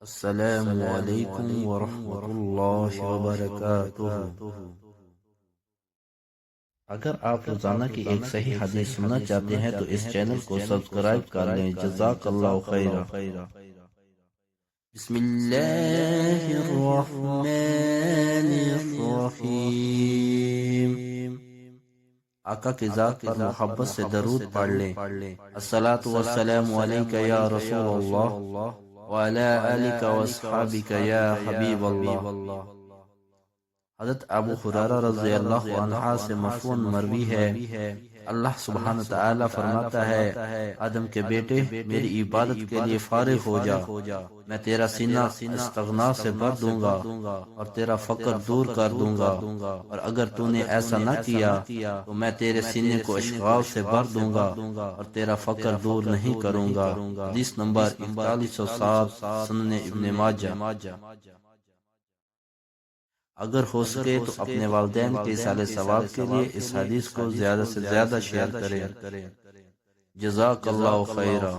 السلام علیکم ورحمۃ اللہ وبرکاتہ۔ اگر آپ روزانہ کی ایک صحیح حدیث سننا چاہتے ہیں تو اس چینل کو سبسکرائب کر لیں۔ جزاک اللہ خیرہ۔ بسم اللہ الرحمن الرحیم۔ آقا کی ذات پر محبت سے درود پڑھ لیں۔ الصلاۃ والسلام علیک یا رسول اللہ وعلی آلک واصحابک یا حبیب اللہ۔ حضرت ابو ہریرہ رضی اللہ عنہ سے مرفوعاً مروی ہے، اللہ سبحانہ تعالی فرماتا ہے، آدم کے بیٹے میری عبادت کے لیے فارغ ہو جا، میں تیرا سینہ استغنا سے بھر دوں گا اور تیرا فقر دور کر دوں گا، اور اگر تو نے ایسا نہ کیا تو میں تیرے سینے کو اشغال سے بھر دوں گا اور تیرا فقر دور نہیں کروں گا۔ حدیث نمبر 4107، سنن ابن ماجہ۔ اگر ہو سکے تو اپنے والدین کے اصالِ ثواب کے لیے اس حدیث کو زیادہ سے زیادہ شیئر کریں۔ جزاک اللہ خیرہ۔